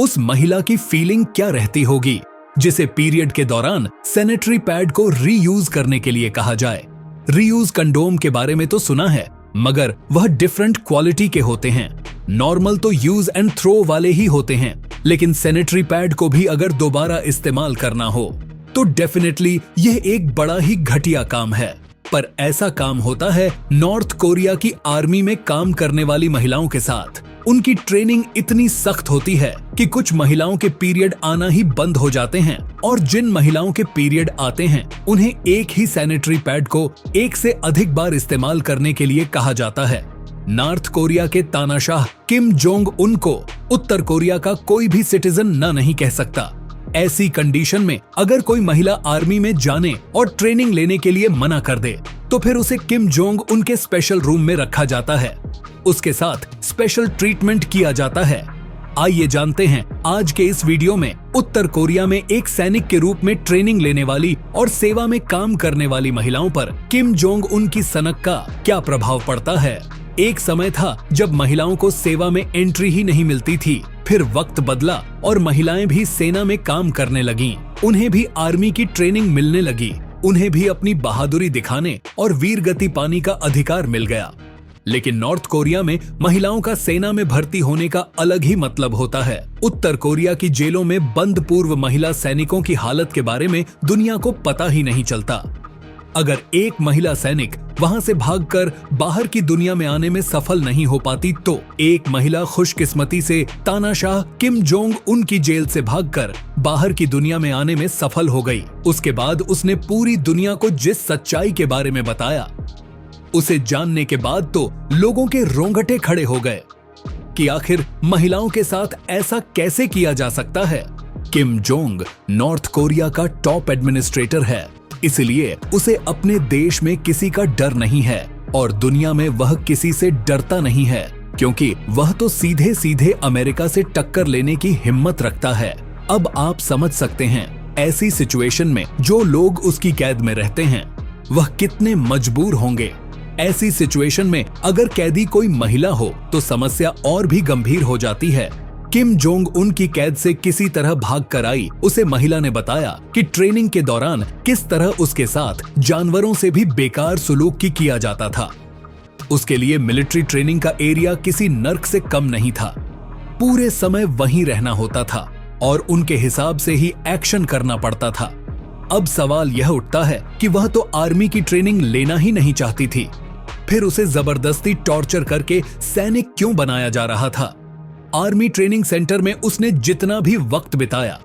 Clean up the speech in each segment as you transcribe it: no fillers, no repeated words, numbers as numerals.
उस महिला की फीलिंग क्या रहती होगी जिसे पीरियड के दौरान सैनिटरी पैड को रीयूज करने के लिए कहा जाए। रीयूज कंडोम के बारे में तो सुना है, मगर वह डिफरेंट क्वालिटी के होते हैं। नॉर्मल तो यूज एंड थ्रो वाले ही होते हैं, लेकिन सैनिटरी पैड को भी अगर दोबारा इस्तेमाल करना हो तो डेफिनेटली यह एक बड़ा ही घटिया काम है। पर ऐसा काम होता है नॉर्थ कोरिया की आर्मी में काम करने वाली महिलाओं के साथ। उनकी ट्रेनिंग इतनी सख्त होती है कि कुछ महिलाओं के पीरियड आना ही बंद हो जाते हैं, और जिन महिलाओं के पीरियड आते हैं उन्हें एक ही सैनिटरी पैड को एक से अधिक बार इस्तेमाल करने के लिए कहा जाता है। नॉर्थ कोरिया के तानाशाह किम जोंग उन को उत्तर कोरिया का कोई भी सिटीजन न नहीं कह सकता। ऐसी कंडीशन में अगर कोई महिला आर्मी में जाने और ट्रेनिंग लेने के लिए मना कर दे तो फिर उसे किम जोंग उनके स्पेशल रूम में रखा जाता है। उसके साथ स्पेशल ट्रीटमेंट किया जाता है। आइए जानते हैं आज के इस वीडियो में उत्तर कोरिया में एक सैनिक के रूप में ट्रेनिंग लेने वाली और सेवा में काम करने वाली महिलाओं पर किम जोंग उन की सनक का क्या प्रभाव पड़ता है। एक समय था जब महिलाओं को सेवा में एंट्री ही नहीं मिलती थी। फिर वक्त बदला और महिलाएं भी सेना में काम करने लगीं। उन्हें भी आर्मी की ट्रेनिंग मिलने लगी। उन्हें भी अपनी बहादुरी दिखाने और वीरगति पाने का अधिकार मिल गया। लेकिन नॉर्थ कोरिया में महिलाओं का सेना में भर्ती होने का अलग ही मतलब होता है। उत्तर कोरिया की जेलों में बंद पूर्व महिला सैनिकों की हालत के बारे में दुनिया को पता ही नहीं चलता। अगर एक महिला सैनिक वहां से भागकर बाहर की दुनिया में आने में सफल नहीं हो पाती तो एक महिला खुशकिस्मती से तानाशाह किम जोंग उन की जेल से भागकर बाहर की दुनिया में आने में सफल हो गई। उसके बाद उसने पूरी दुनिया को जिस सच्चाई के बारे में बताया, उसे जानने के बाद तो लोगों के रोंगटे खड़े हो गए कि आखिर महिलाओं के साथ ऐसा कैसे किया जा सकता है। किम जोंग नॉर्थ कोरिया का टॉप एडमिनिस्ट्रेटर है, इसलिए उसे अपने देश में किसी का डर नहीं है और दुनिया में वह किसी से डरता नहीं है, क्योंकि वह तो सीधे सीधे अमेरिका से टक्कर लेने की हिम्मत रखता है। अब आप समझ सकते हैं ऐसी सिचुएशन में जो लोग उसकी कैद में रहते हैं वह कितने मजबूर होंगे। ऐसी सिचुएशन में अगर कैदी कोई महिला हो तो समस्या और भी गंभीर हो जाती है। किम जोंग उन की कैद से किसी तरह भाग कर आई उसे महिला ने बताया कि ट्रेनिंग के दौरान किस तरह उसके साथ जानवरों से भी बेकार सुलूक किया जाता था। उसके लिए मिलिट्री ट्रेनिंग का एरिया किसी नर्क से कम नहीं था। पूरे समय वहीं रहना होता था और उनके हिसाब से ही एक्शन करना पड़ता था। अब सवाल यह उठता है कि वह तो आर्मी की ट्रेनिंग लेना ही नहीं चाहती थी, फिर उसे जबरदस्ती टॉर्चर करके सैनिक क्यों बनाया जा रहा था। आर्मी ट्रेनिंग सेंटर में उसने जितना भी वक्त बिताया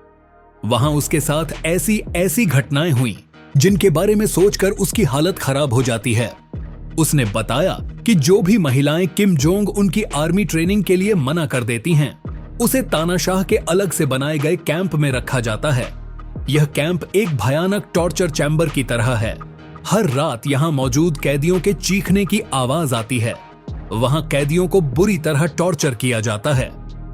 वहां उसके साथ ऐसी घटनाएं हुई जिनके बारे में सोचकर उसकी हालत खराब हो जाती है। उसने बताया कि जो भी महिलाएं किम जोंग उनकी आर्मी ट्रेनिंग के लिए मना कर देती हैं, उसे तानाशाह के अलग से बनाए गए कैंप में रखा जाता है। यह कैंप एक भयानक टॉर्चर चैम्बर की तरह है। हर रात यहां मौजूद कैदियों के चीखने की आवाज आती है। वहां कैदियों को बुरी तरह टॉर्चर किया जाता है।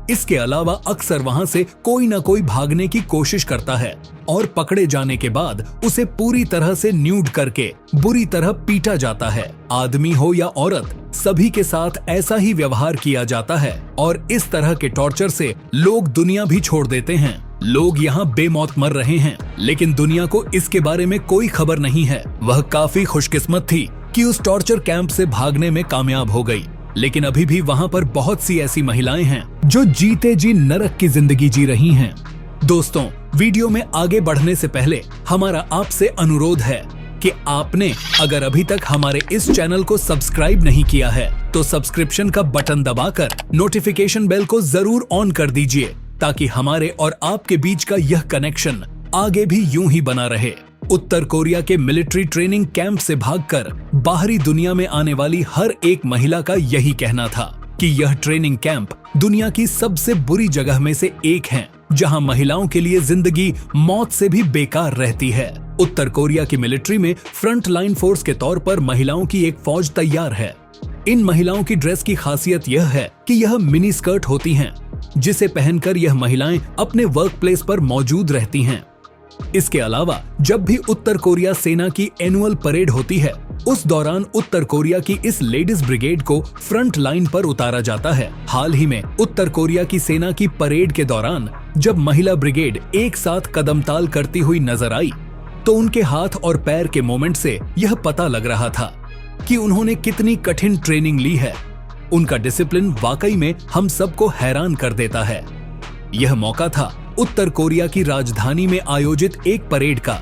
इसके अलावा अक्सर वहां से कोई न कोई भागने की कोशिश करता है और पकड़े जाने के बाद उसे पूरी तरह से न्यूड करके बुरी तरह पीटा जाता है। आदमी हो या औरत, सभी के साथ ऐसा ही व्यवहार किया जाता है और इस तरह के टॉर्चर से लोग दुनिया भी छोड़ देते हैं। लोग यहाँ बेमौत मर रहे हैं, लेकिन दुनिया को इसके बारे में कोई खबर नहीं है। वह काफी खुशकिस्मत थी कि उस टॉर्चर कैंप से भागने में कामयाब हो गई, लेकिन अभी भी वहां पर बहुत सी ऐसी महिलाएं हैं जो जीते जी नरक की जिंदगी जी रही हैं। दोस्तों, वीडियो में आगे बढ़ने से पहले हमारा आपसे अनुरोध है कि आपने अगर अभी तक हमारे इस चैनल को सब्सक्राइब नहीं किया है तो सब्सक्रिप्शन का बटन दबाकर नोटिफिकेशन बेल को जरूर ऑन कर दीजिए, ताकि हमारे और आपके बीच का यह कनेक्शन आगे भी यूं ही बना रहे। उत्तर कोरिया के मिलिट्री ट्रेनिंग कैंप से भागकर बाहरी दुनिया में आने वाली हर एक महिला का यही कहना था कि यह ट्रेनिंग कैंप दुनिया की सबसे बुरी जगह में से एक है, जहां महिलाओं के लिए जिंदगी मौत से भी बेकार रहती है। उत्तर कोरिया की मिलिट्री में फ्रंट लाइन फोर्स के तौर पर महिलाओं की एक फौज तैयार है। इन महिलाओं की ड्रेस की खासियत यह है कि यह मिनी स्कर्ट होती हैं, जिसे पहनकर यह महिलाएं अपने वर्क प्लेस पर मौजूद रहती हैं। इसके अलावा जब भी उत्तर कोरिया सेना की एनुअल परेड होती है, उस दौरान उत्तर कोरिया की इस लेडीज ब्रिगेड को फ्रंट लाइन पर उतारा जाता है। हाल ही में उत्तर कोरिया की सेना की परेड के दौरान जब महिला ब्रिगेड एक साथ कदमताल करती हुई नजर आई, तो उनके हाथ और पैर के मोमेंट से यह पता लग रहा था कि उन्होंने कितनी कठिन ट्रेनिंग ली है। उनका डिसिप्लिन वाकई में हम सबको हैरान कर देता है। यह मौका था उत्तर कोरिया की राजधानी में आयोजित एक परेड का।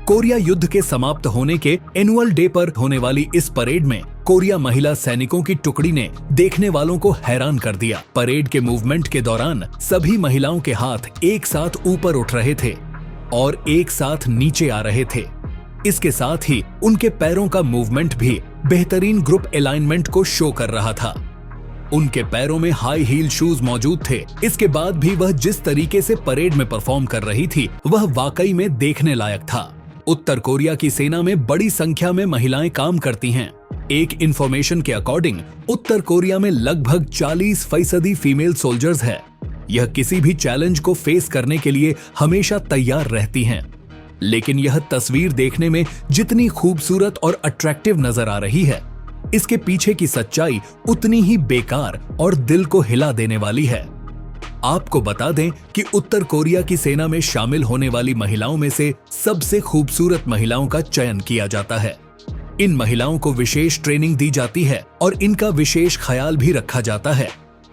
कोरिया युद्ध के समाप्त होने के एनुअल डे पर होने वाली इस परेड में कोरिया महिला सैनिकों की टुकड़ी ने देखने वालों को हैरान कर दिया। परेड के मूवमेंट के दौरान सभी महिलाओं के हाथ एक साथ ऊपर उठ रहे थे और एक साथ नीचे आ रहे थे। इसके साथ ही उनके पैरों का मूवमेंट भी बेहतरीन ग्रुप अलाइनमेंट को शो कर रहा था। उनके पैरों में हाई हील शूज मौजूद थे। इसके बाद भी वह जिस तरीके से परेड में परफॉर्म कर रही थी, वह वाकई में देखने लायक था। उत्तर कोरिया की सेना में बड़ी संख्या में महिलाएं काम करती हैं। एक इंफॉर्मेशन के अकॉर्डिंग उत्तर कोरिया में लगभग 40% फीमेल सोल्जर्स है। यह किसी भी चैलेंज को फेस करने के लिए हमेशा तैयार रहती हैं। लेकिन यह तस्वीर देखने में जितनी खूबसूरत और अट्रैक्टिव नजर आ रही है, इसके पीछे की सच्चाई उतनी ही बेकार और दिल को हिला देने वाली है। आपको बता दें कि उत्तर कोरिया की सेना में शामिल होने वाली महिलाओं में से सबसे खूबसूरत महिलाओं का चयन किया जाता है। इन महिलाओं को विशेष ट्रेनिंग दी जाती है और इनका विशेष ख्याल भी रखा जाता है।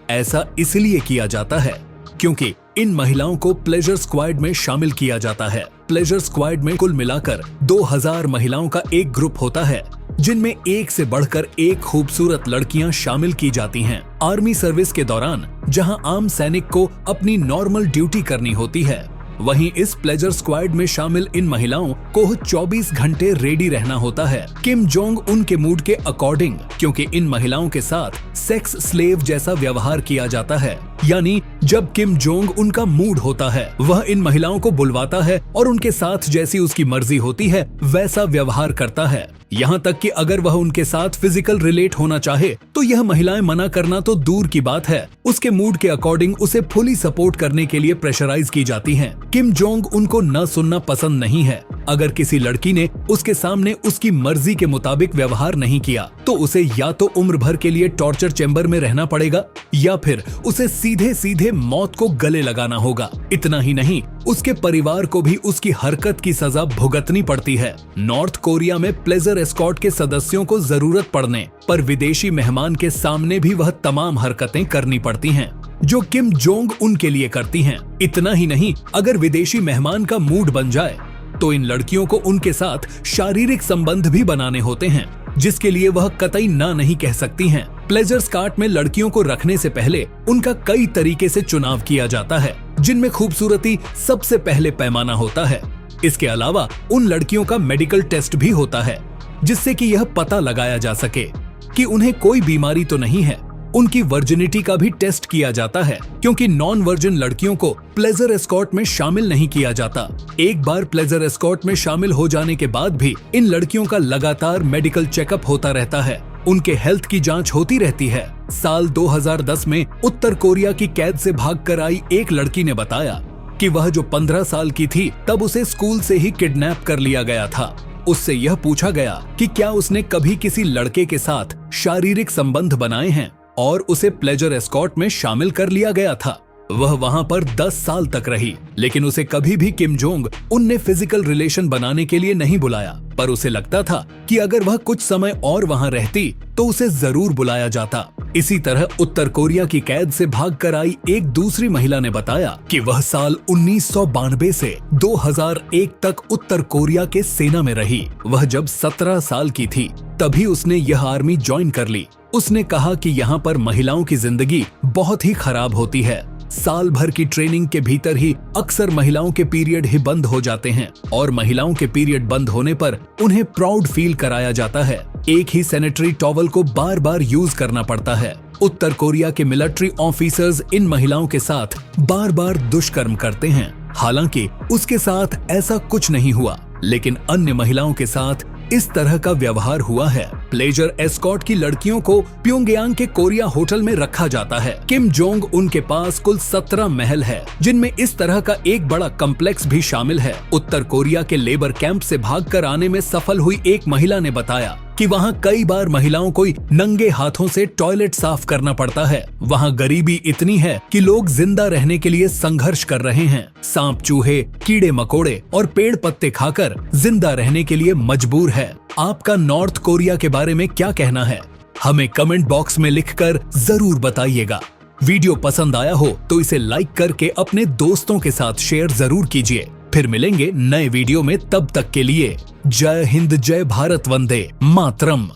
ऐसा इसलिए किया जाता है क्योंकि इन महिलाओं को प्लेजर स्क्वाड में शामिल किया जाता है। प्लेजर स्क्वाड में कुल मिलाकर 2000 महिलाओं का एक ग्रुप होता है, जिनमें एक से बढ़कर एक खूबसूरत लड़कियां शामिल की जाती हैं। आर्मी सर्विस के दौरान जहां आम सैनिक को अपनी नॉर्मल ड्यूटी करनी होती है, वहीं इस प्लेजर स्क्वाड में शामिल इन महिलाओं को 24 घंटे रेडी रहना होता है। किम जोंग उनके मूड के अकॉर्डिंग, क्योंकि इन महिलाओं के साथ सेक्स स्लेव जैसा व्यवहार किया जाता है। यानी जब किम जोंग उनका मूड होता है, वह इन महिलाओं को बुलवाता है और उनके साथ जैसी उसकी मर्जी होती है वैसा व्यवहार करता है। यहाँ तक कि अगर वह उनके साथ फिजिकल रिलेट होना चाहे तो यह महिलाएं मना करना तो दूर की बात है, उसके मूड के अकॉर्डिंग उसे फुली सपोर्ट करने के लिए प्रेशराइज की जाती हैं। किम जोंग उनको न सुनना पसंद नहीं है। अगर किसी लड़की ने उसके सामने उसकी मर्जी के मुताबिक व्यवहार नहीं किया तो उसे या तो उम्र भर के लिए टॉर्चर चेंबर में रहना पड़ेगा या फिर उसे सीधे सीधे मौत को गले लगाना होगा। इतना ही नहीं, उसके परिवार को भी उसकी हरकत की सजा भुगतनी पड़ती है। नॉर्थ कोरिया में प्लेजर एस्कॉर्ट के सदस्यों को जरूरत पड़ने पर विदेशी मेहमान के सामने भी वह तमाम हरकतें करनी पड़ती हैं जो किम जोंग उनके लिए करती हैं। इतना ही नहीं, अगर विदेशी मेहमान का मूड बन जाए तो इन लड़कियों को उनके साथ शारीरिक संबंध भी बनाने होते हैं, जिसके लिए वह कतई ना नहीं कह सकती हैं। प्लेजर स्कार्ट में लड़कियों को रखने से पहले उनका कई तरीके से चुनाव किया जाता है, जिनमें खूबसूरती सबसे पहले पैमाना होता है। इसके अलावा उन लड़कियों का मेडिकल टेस्ट भी होता है, जिससे कि यह पता लगाया जा सके कि उन्हें कोई बीमारी तो नहीं है। उनकी वर्जिनिटी का भी टेस्ट किया जाता है, क्योंकि नॉन वर्जिन लड़कियों को प्लेजर एस्कॉर्ट में शामिल नहीं किया जाता। एक बार प्लेजर एस्कॉर्ट में शामिल हो जाने के बाद भी इन लड़कियों का लगातार मेडिकल चेकअप होता रहता है, उनके हेल्थ की जांच होती रहती है। साल 2010 में उत्तर कोरिया की कैद से भागकर आई एक लड़की ने बताया कि वह जो 15 साल की थी तब उसे स्कूल से ही किडनैप कर लिया गया था। उससे यह पूछा गया कि क्या उसने कभी किसी लड़के के साथ शारीरिक संबंध बनाए हैं और उसे प्लेजर एस्कॉर्ट में शामिल कर लिया गया था। वह वहां पर 10 साल तक रही, लेकिन उसे कभी भी किम जोंग उनने फिजिकल रिलेशन बनाने के लिए नहीं बुलाया। पर उसे लगता था कि अगर वह कुछ समय और वहां रहती तो उसे जरूर बुलाया जाता। इसी तरह उत्तर कोरिया की कैद से भागकर आई एक दूसरी महिला ने बताया कि वह साल 1992 से 2001 तक उत्तर कोरिया के सेना में रही। वह जब 17 साल की थी तभी उसने यह आर्मी ज्वाइन कर ली। उसने कहा कि यहाँ पर महिलाओं की जिंदगी बहुत ही खराब होती है। साल भर की ट्रेनिंग के भीतर ही अक्सर महिलाओं के पीरियड ही बंद हो जाते हैं और महिलाओं के पीरियड बंद होने पर उन्हें प्राउड फील कराया जाता है। एक ही सैनिटरी टॉवल को बार बार यूज करना पड़ता है। उत्तर कोरिया के मिलिट्री ऑफिसर्स इन महिलाओं के साथ बार बार दुष्कर्म करते हैं। हालांकि उसके साथ ऐसा कुछ नहीं हुआ, लेकिन अन्य महिलाओं के साथ इस तरह का व्यवहार हुआ है। प्लेजर एस्कॉर्ट की लड़कियों को प्योंगयांग के कोरिया होटल में रखा जाता है। किम जोंग उन के पास कुल 17 महल है, जिनमें इस तरह का एक बड़ा कॉम्प्लेक्स भी शामिल है। उत्तर कोरिया के लेबर कैंप से भागकर आने में सफल हुई एक महिला ने बताया कि वहाँ कई बार महिलाओं को नंगे हाथों से टॉयलेट साफ करना पड़ता है। वहाँ गरीबी इतनी है कि लोग जिंदा रहने के लिए संघर्ष कर रहे हैं। सांप, चूहे, कीड़े मकोड़े और पेड़ पत्ते खाकर जिंदा रहने के लिए मजबूर है। आपका नॉर्थ कोरिया के बारे में क्या कहना है? हमें कमेंट बॉक्स में लिखकर जरूर बताइएगा। वीडियो पसंद आया हो तो इसे लाइक करके अपने दोस्तों के साथ शेयर जरूर कीजिए। फिर मिलेंगे नए वीडियो में, तब तक के लिए जय हिंद, जय भारत, वंदे मातरम।